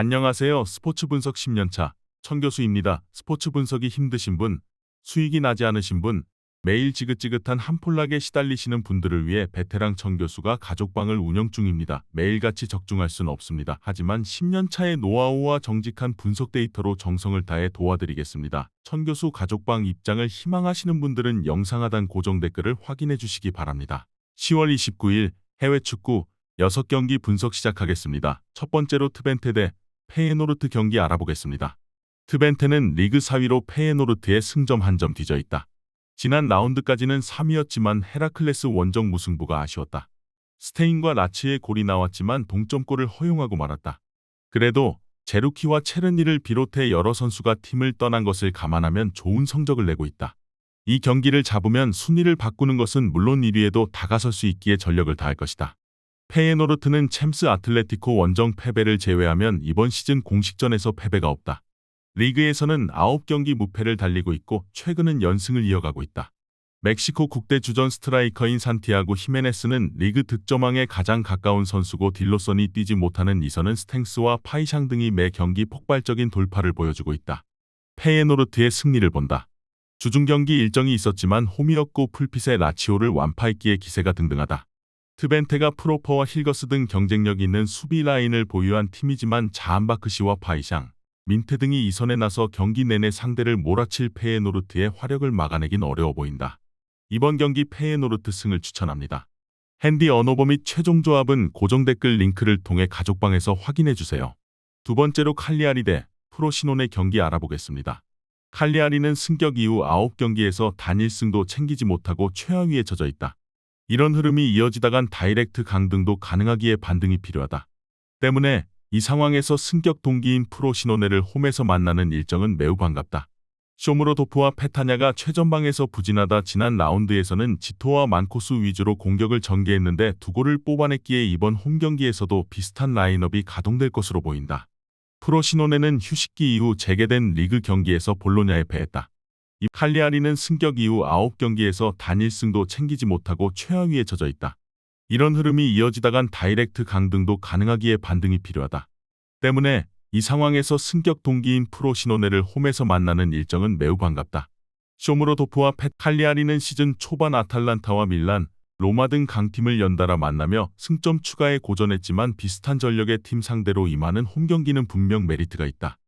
안녕하세요. 스포츠 분석 10년차 천교수입니다. 스포츠 분석이 힘드신 분, 수익이 나지 않으신 분, 매일 지긋지긋한 한폴락에 시달리시는 분들을 위해 베테랑 천교수가 가족방을 운영 중입니다. 매일같이 적중할 수는 없습니다. 하지만 10년차의 노하우와 정직한 분석 데이터로 정성을 다해 도와드리겠습니다. 천교수 가족방 입장을 희망하시는 분들은 영상 하단 고정 댓글을 확인해 주시기 바랍니다. 10월 29일 해외 축구 6경기 분석 시작하겠습니다. 첫 번째로 트벤테 대 페예노르트 경기 알아보겠습니다. 트벤테는 리그 4위로 페예노르트의 승점 1점 뒤져 있다. 지난 라운드까지는 3위였지만 헤라클레스 원정 무승부가 아쉬웠다. 스테인과 라츠의 골이 나왔지만 동점골을 허용하고 말았다. 그래도 제루키와 체르니를 비롯해 여러 선수가 팀을 떠난 것을 감안하면 좋은 성적을 내고 있다. 이 경기를 잡으면 순위를 바꾸는 것은 물론 1위에도 다가설 수 있기에 전력을 다할 것이다. 페예노르트는 챔스 아틀레티코 원정 패배를 제외하면 이번 시즌 공식전에서 패배가 없다. 리그에서는 9경기 무패를 달리고 있고 최근은 연승을 이어가고 있다. 멕시코 국대 주전 스트라이커인 산티아고 히메네스는 리그 득점왕에 가장 가까운 선수고 딜로선이 뛰지 못하는 이선은 스탱스와 파이샹 등이 매 경기 폭발적인 돌파를 보여주고 있다. 페예노르트의 승리를 본다. 주중 경기 일정이 있었지만 홈이었고 풀핏의 라치오를 완파했기에 기세가 등등하다. 트벤테가 프로퍼와 힐거스 등 경쟁력 있는 수비 라인을 보유한 팀이지만 자한바크시와 파이샹, 민테 등이 이선에 나서 경기 내내 상대를 몰아칠 페예노르트의 화력을 막아내긴 어려워 보인다. 이번 경기 페예노르트 승을 추천합니다. 핸디 언어버 및 최종 조합은 고정 댓글 링크를 통해 가족방에서 확인해주세요. 두 번째로 칼리아리 대 프로시노네 경기 알아보겠습니다. 칼리아리는 승격 이후 9경기에서 단 1승도 챙기지 못하고 최하위에 젖어 있다. 이런 흐름이 이어지다간 다이렉트 강등도 가능하기에 반등이 필요하다. 때문에 이 상황에서 승격 동기인 프로시노네를 홈에서 만나는 일정은 매우 반갑다. 쇼무로도프와 페타냐가 최전방에서 부진하다 지난 라운드에서는 지토와 만코스 위주로 공격을 전개했는데 두 골을 뽑아냈기에 이번 홈 경기에서도 비슷한 라인업이 가동될 것으로 보인다. 프로시노네는 휴식기 이후 재개된 리그 경기에서 볼로냐에 패했다. 이 칼리아리는 승격 이후 9경기에서 단 1승도 챙기지 못하고 최하위에 젖어 있다. 이런 흐름이 이어지다간 다이렉트 강등도 가능하기에 반등이 필요하다. 때문에 이 상황에서 승격 동기인 프로시노네를 홈에서 만나는 일정은 매우 반갑다. 쇼무로도프와 칼리아리는 시즌 초반 아탈란타와 밀란, 로마 등 강팀을 연달아 만나며 승점 추가에 고전했지만 비슷한 전력의 팀 상대로 임하는 홈 경기는 분명 메리트가 있다.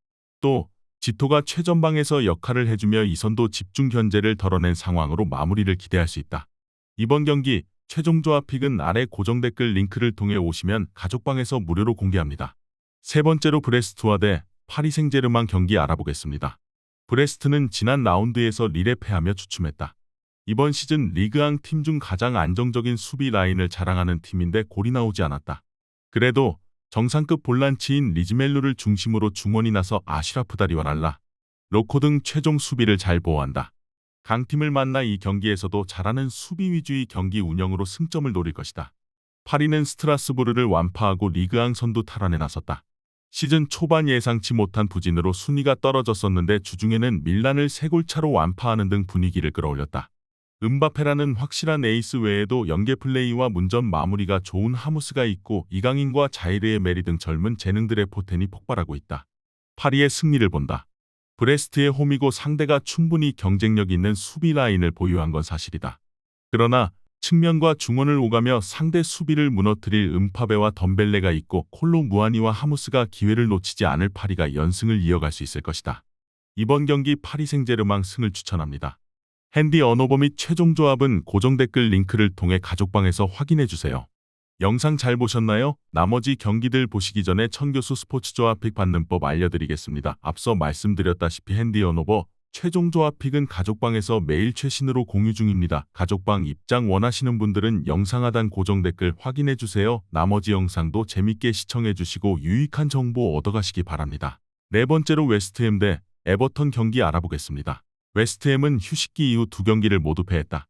또 지토가 최전방에서 역할을 해주며 이선도 집중 견제를 덜어낸 상황으로 마무리를 기대할 수 있다. 이번 경기 최종 조합 픽은 아래 고정 댓글 링크를 통해 오시면 가족방에서 무료로 공개합니다. 세 번째로 브레스트와 대 파리 생제르맹 경기 알아보겠습니다. 브레스트는 지난 라운드에서 릴에 패하며 주춤했다. 이번 시즌 리그앙 팀 중 가장 안정적인 수비 라인을 자랑하는 팀인데 골이 나오지 않았다. 그래도 정상급 볼란치인 리즈멜루를 중심으로 중원이 나서 아시라프 다리와 랄라, 로코 등 최종 수비를 잘 보호한다. 강팀을 만나 이 경기에서도 잘하는 수비 위주의 경기 운영으로 승점을 노릴 것이다. 파리는 스트라스부르를 완파하고 리그앙 선두 탈환에 나섰다. 시즌 초반 예상치 못한 부진으로 순위가 떨어졌었는데 주중에는 밀란을 3골 차로 완파하는 등 분위기를 끌어올렸다. 음바페라는 확실한 에이스 외에도 연계 플레이와 문전 마무리가 좋은 하무스가 있고 이강인과 자이르의 메리 등 젊은 재능들의 포텐이 폭발하고 있다. 파리의 승리를 본다. 브레스트의 홈이고 상대가 충분히 경쟁력 있는 수비 라인을 보유한 건 사실이다. 그러나 측면과 중원을 오가며 상대 수비를 무너뜨릴 음파베와 덤벨레가 있고 콜로 무아니와 하무스가 기회를 놓치지 않을 파리가 연승을 이어갈 수 있을 것이다. 이번 경기 파리 생제르맹 승을 추천합니다. 핸디 언어버 및 최종 조합은 고정 댓글 링크를 통해 가족방에서 확인해주세요. 영상 잘 보셨나요? 나머지 경기들 보시기 전에 천교수 스포츠 조합 픽 받는 법 알려드리겠습니다. 앞서 말씀드렸다시피 핸디 언어버 최종 조합 픽은 가족방에서 매일 최신으로 공유 중입니다. 가족방 입장 원하시는 분들은 영상 하단 고정 댓글 확인해주세요. 나머지 영상도 재밌게 시청해주시고 유익한 정보 얻어가시기 바랍니다. 네 번째로 웨스트햄 대 에버턴 경기 알아보겠습니다. 웨스트햄은 휴식기 이후 2경기를 모두 패했다.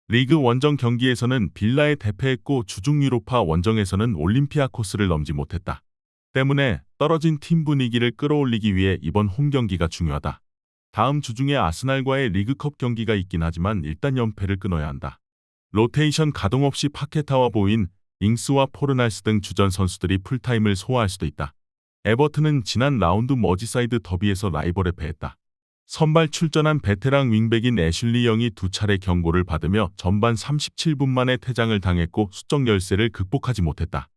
리그 원정 경기에서는 빌라에 대패했고 주중 유로파 원정에서는 올림피아코스를 넘지 못했다. 때문에 떨어진 팀 분위기를 끌어올리기 위해 이번 홈 경기가 중요하다. 다음 주중에 아스날과의 리그컵 경기가 있긴 하지만 일단 연패를 끊어야 한다. 로테이션 가동 없이 파케타와 보인 잉스와 포르날스 등 주전 선수들이 풀타임을 소화할 수도 있다. 에버튼은 지난 라운드 머지사이드 더비에서 라이벌에 패했다. 선발 출전한 베테랑 윙백인 애슐리 영이 두 차례 경고를 받으며 전반 37분 만에 퇴장을 당했고 수적 열세를 극복하지 못했다.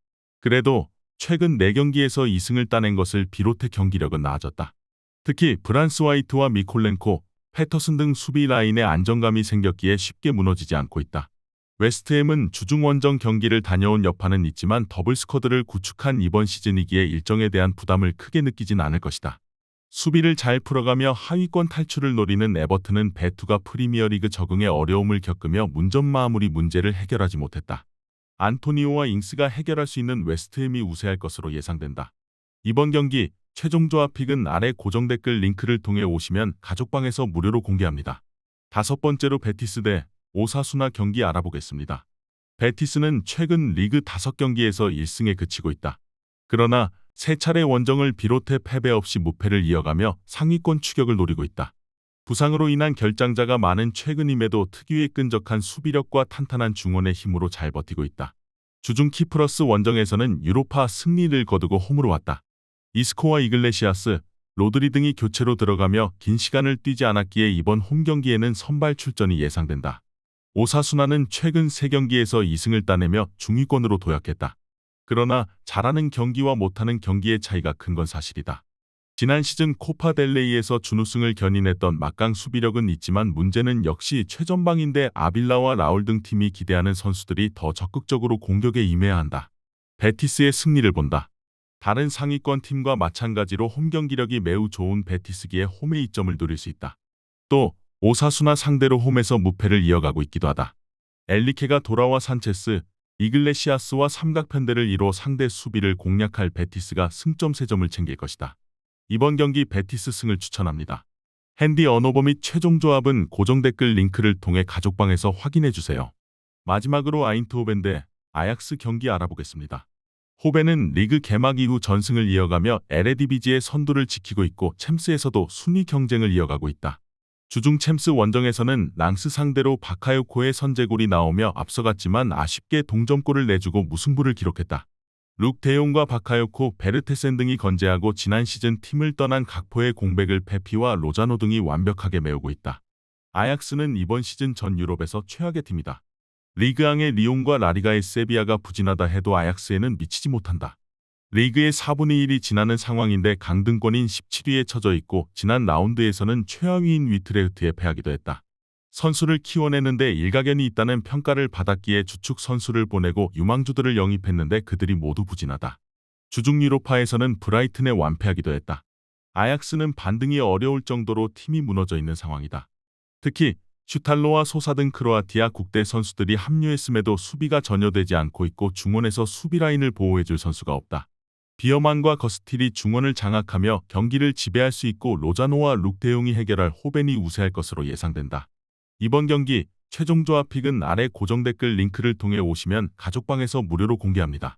그래도 최근 4경기에서 2승을 따낸 것을 비롯해 경기력은 나아졌다. 특히 브란스 화이트와 미콜렌코, 패터슨 등 수비 라인에 안정감이 생겼기에 쉽게 무너지지 않고 있다. 웨스트햄은 주중 원정 경기를 다녀온 여파는 있지만 더블 스쿼드를 구축한 이번 시즌이기에 일정에 대한 부담을 크게 느끼진 않을 것이다. 수비를 잘 풀어가며 하위권 탈출을 노리는 에버튼은 배투가 프리미어리그 적응에 어려움을 겪으며 문전 마무리 문제를 해결하지 못했다. 안토니오와 잉스가 해결할 수 있는 웨스트햄이 우세할 것으로 예상된다. 이번 경기 최종 조합픽은 아래 고정 댓글 링크를 통해 오시면 가족방에서 무료로 공개합니다. 5번째로 베티스 대 오사수나 경기 알아보겠습니다. 베티스는 최근 리그 5경기에서 1승에 그치고 있다. 그러나 3차례 원정을 비롯해 패배 없이 무패를 이어가며 상위권 추격을 노리고 있다. 부상으로 인한 결장자가 많은 최근임에도 특유의 끈적한 수비력과 탄탄한 중원의 힘으로 잘 버티고 있다. 주중 키프러스 원정에서는 유로파 승리를 거두고 홈으로 왔다. 이스코와 이글레시아스, 로드리 등이 교체로 들어가며 긴 시간을 뛰지 않았기에 이번 홈 경기에는 선발 출전이 예상된다. 오사수나는 최근 3경기에서 2승을 따내며 중위권으로 도약했다. 그러나 잘하는 경기와 못하는 경기의 차이가 큰 건 사실이다. 지난 시즌 코파 델레이에서 준우승을 견인했던 막강 수비력은 있지만 문제는 역시 최전방인데 아빌라와 라울 등 팀이 기대하는 선수들이 더 적극적으로 공격에 임해야 한다. 베티스의 승리를 본다. 다른 상위권 팀과 마찬가지로 홈 경기력이 매우 좋은 베티스기에 홈의 이점을 노릴 수 있다. 또 오사수나 상대로 홈에서 무패를 이어가고 있기도 하다. 엘리케가 돌아와 산체스, 이글레시아스와 삼각편대를 이뤄 상대 수비를 공략할 베티스가 승점 3점을 챙길 것이다. 이번 경기 베티스 승을 추천합니다. 핸디 언어버 및 최종 조합은 고정 댓글 링크를 통해 가족방에서 확인해주세요. 마지막으로 아인트호벤 대 아약스 경기 알아보겠습니다. 호벤은 리그 개막 이후 전승을 이어가며 에레디비지의 선두를 지키고 있고 챔스에서도 순위 경쟁을 이어가고 있다. 주중 챔스 원정에서는 랑스 상대로 바카요코의 선제골이 나오며 앞서갔지만 아쉽게 동점골을 내주고 무승부를 기록했다. 룩 데용과 바카요코, 베르테센 등이 건재하고 지난 시즌 팀을 떠난 각포의 공백을 페피와 로자노 등이 완벽하게 메우고 있다. 아약스는 이번 시즌 전 유럽에서 최악의 팀이다. 리그앙의 리옹과 라리가의 세비야가 부진하다 해도 아약스에는 미치지 못한다. 리그의 4분의 1이 지나는 상황인데 강등권인 17위에 처져 있고 지난 라운드에서는 최하위인 위트레흐트에 패하기도 했다. 선수를 키워내는데 일가견이 있다는 평가를 받았기에 주축 선수를 보내고 유망주들을 영입했는데 그들이 모두 부진하다. 주중 유로파에서는 브라이튼에 완패하기도 했다. 아약스는 반등이 어려울 정도로 팀이 무너져 있는 상황이다. 특히 슈탈로와 소사 등 크로아티아 국대 선수들이 합류했음에도 수비가 전혀 되지 않고 있고 중원에서 수비 라인을 보호해줄 선수가 없다. 비어만과 거스틸이 중원을 장악하며 경기를 지배할 수 있고 로자노와 룩 데용이 해결할 호벤이 우세할 것으로 예상된다. 이번 경기 최종 조합픽은 아래 고정 댓글 링크를 통해 오시면 가족방에서 무료로 공개합니다.